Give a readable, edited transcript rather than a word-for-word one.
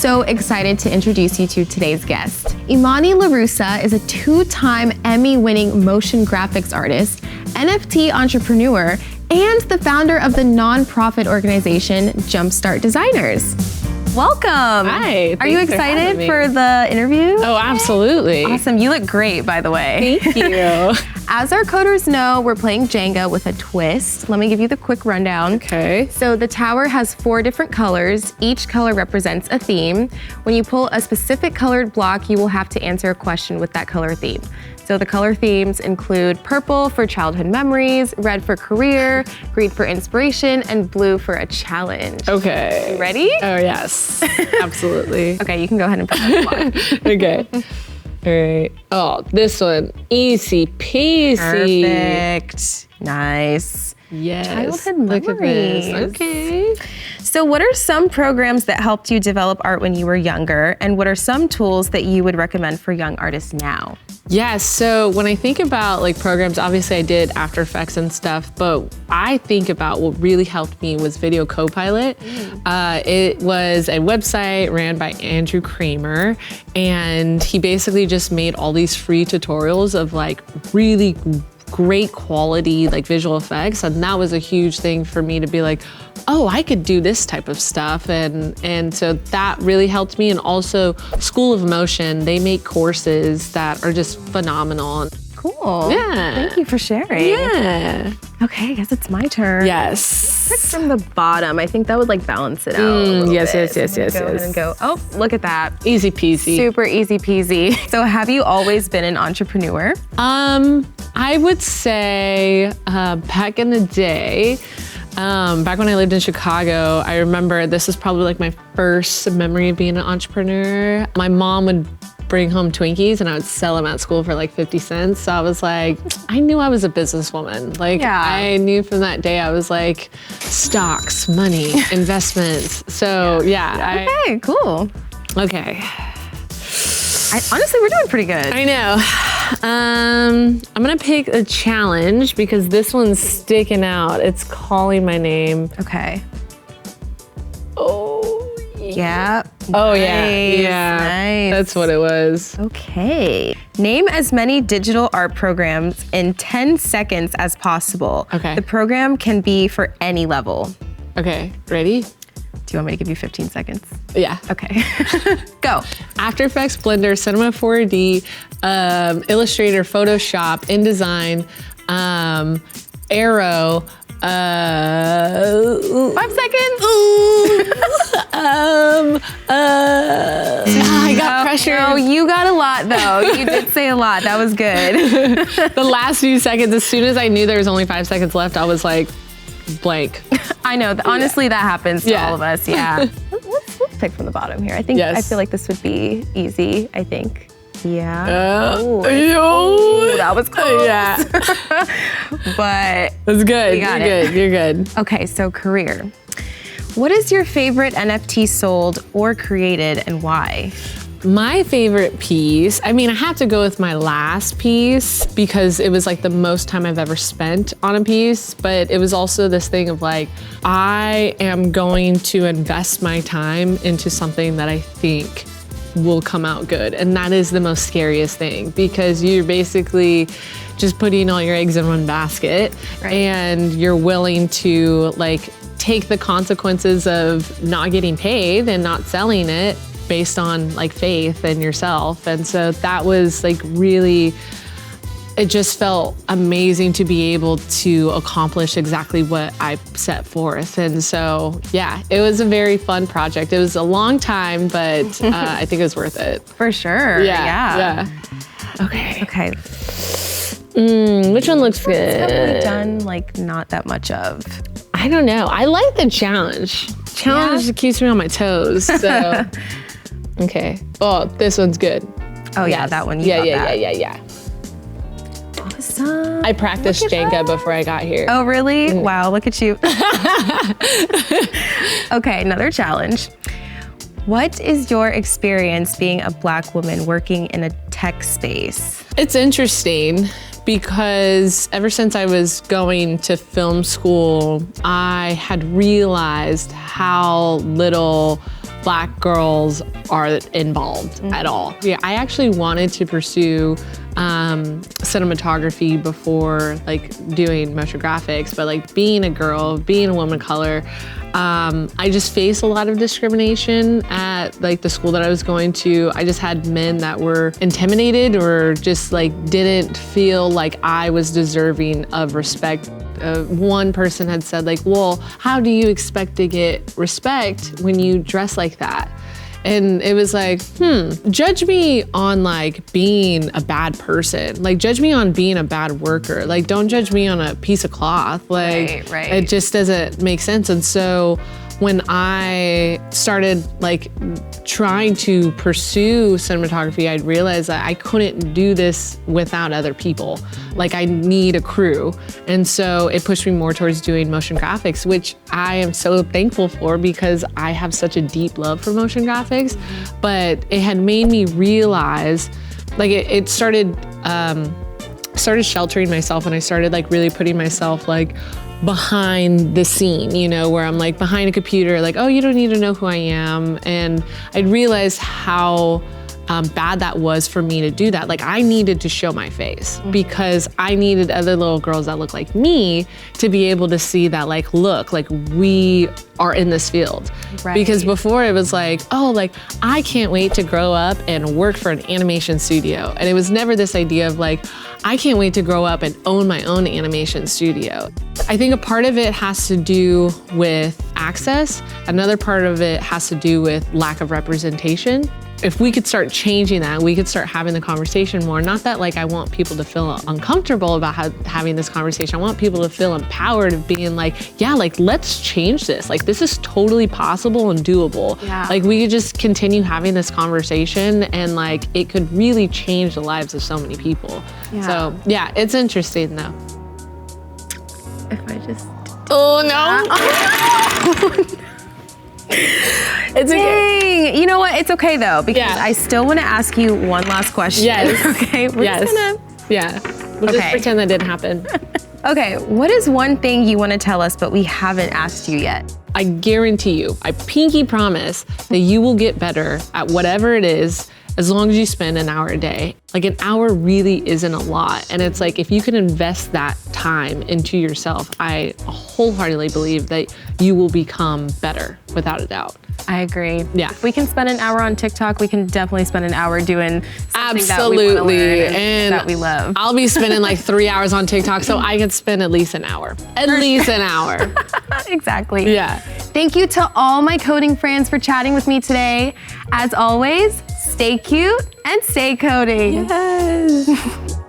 so excited to introduce you to today's guest. Emonee LaRussa is a 2-time Emmy-winning motion graphics artist, NFT entrepreneur, and the founder of the nonprofit organization JumpStart Designers. Welcome. Hi. Are you excited for the interview? Oh, absolutely. Awesome. You look great, by the way. Thank you. As our coders know, we're playing Jenga with a twist. Let me give you the quick rundown. Okay. So the tower has 4 different colors. Each color represents a theme. When you pull a specific colored block, you will have to answer a question with that color theme. So the color themes include purple for childhood memories, red for career, green for inspiration, and blue for a challenge. Okay. You ready? Oh, yes. Absolutely. Okay, you can go ahead and put that block. Okay. All right. Oh, this one. Easy peasy. Perfect. Nice. Yes. Childhood memories. Look at this. Okay. So what are some programs that helped you develop art when you were younger? And what are some tools that you would recommend for young artists now? Yeah, so when I think about like programs, obviously I did After Effects and stuff, but I think about what really helped me was Video Copilot. It was a website ran by Andrew Kramer, and he basically just made all these free tutorials of like really great quality like visual effects, and that was a huge thing for me to be like, oh, I could do this type of stuff, and so that really helped me. And also School of Motion, they make courses that are just phenomenal. Cool. Yeah. Thank you for sharing. Yeah. Okay, I guess it's my turn. Yes. Pick from the bottom. I think that would like balance it out. A little yes, bit. yes, So yes, I'm gonna go yes, ahead and go. Oh, look at that. Easy peasy. Super easy peasy. So have you always been an entrepreneur? I would say back in the day, back when I lived in Chicago, I remember this is probably like my first memory of being an entrepreneur. My mom would bring home Twinkies and I would sell them at school for like 50 cents. So I was like, I knew I was a businesswoman. Like I knew from that day I was like, stocks, money, investments. So yeah. Okay, cool. Okay. Honestly, we're doing pretty good. I know. I'm gonna pick a challenge because this one's sticking out. It's calling my name. Okay. Oh, yeah. Oh, Nice. yeah. Nice. That's what it was. Okay. Name as many digital art programs in 10 seconds as possible. Okay. The program can be for any level. Okay, ready? Do you want me to give you 15 seconds? Yeah. Okay. Go. After Effects, Blender, Cinema 4D, Illustrator, Photoshop, InDesign, Aero, 5 seconds. I got pressure. No, you got a lot though. You did say a lot. That was good. The last few seconds, as soon as I knew there was only 5 seconds left, I was like, blank. I know. Honestly, that happens to all of us. Yeah. Let's pick from the bottom here. I think I feel like this would be easy. I think. Yeah. Ooh, that was close. Yeah. But that's good. You're good. You're good. Okay, so career. What is your favorite NFT sold or created and why? My favorite piece, I mean, I have to go with my last piece because it was like the most time I've ever spent on a piece, but it was also this thing of like, I am going to invest my time into something that I think will come out good. And that is the most scariest thing because you're basically just putting all your eggs in one basket and you're willing to like take the consequences of not getting paid and not selling it based on like faith in yourself. And so that was like really, it just felt amazing to be able to accomplish exactly what I set forth. And so, yeah, it was a very fun project. It was a long time, but I think it was worth it. For sure. Yeah. Okay. Which one looks good? Have we done like not that much of? I don't know. I like the challenge. Challenge keeps me on my toes. So, okay. Oh, this one's good. Oh yeah, that one. Yeah. Awesome. I practiced Jenga before I got here. Oh really? Wow, look at you. Okay, another challenge. What is your experience being a Black woman working in a tech space? It's interesting because ever since I was going to film school, I had realized how little Black girls are involved at all. Yeah, I actually wanted to pursue cinematography before like doing motion graphics, but like being a girl, being a woman of color, I just faced a lot of discrimination at like the school that I was going to. I just had men that were intimidated or just like didn't feel like I was deserving of respect. One person had said like, well, how do you expect to get respect when you dress like that? And it was like, judge me on like being a bad person. Like judge me on being a bad worker. Like don't judge me on a piece of cloth. Like it just doesn't make sense. And so when I started like trying to pursue cinematography, I realized that I couldn't do this without other people. Like I need a crew. And so it pushed me more towards doing motion graphics, which I am so thankful for because I have such a deep love for motion graphics. But it had made me realize, like it started sheltering myself, and I started like really putting myself like behind the scene, you know, where I'm like behind a computer, like, oh, you don't need to know who I am. And I realized how bad that was for me to do that. Like I needed to show my face because I needed other little girls that look like me to be able to see that like, look, like we are in this field. Because before it was like, oh, like I can't wait to grow up and work for an animation studio. And it was never this idea of like, I can't wait to grow up and own my own animation studio. I think a part of it has to do with access. Another part of it has to do with lack of representation. If we could start changing that, we could start having the conversation more. Not that like I want people to feel uncomfortable about having this conversation. I want people to feel empowered of being like, yeah, like let's change this. Like this is totally possible and doable. Yeah. Like we could just continue having this conversation and like it could really change the lives of so many people. Yeah. So yeah, it's interesting though. If I just... Oh no. It's okay. You know what? It's okay though, because I still want to ask you one last question. Yes. Okay. We'll just pretend that didn't happen. Okay. What is one thing you want to tell us, but we haven't asked you yet? I guarantee you, I pinky promise that you will get better at whatever it is as long as you spend an hour a day. Like an hour really isn't a lot. And it's like, if you can invest that time into yourself, I wholeheartedly believe that you will become better without a doubt. I agree. Yeah. If we can spend an hour on TikTok, we can definitely spend an hour doing something that we want to learn and that we love. I'll be spending like 3 hours on TikTok, so I could spend at least an hour. At least an hour. Exactly. Yeah. Thank you to all my coding friends for chatting with me today. As always, stay cute and stay coding. Yes.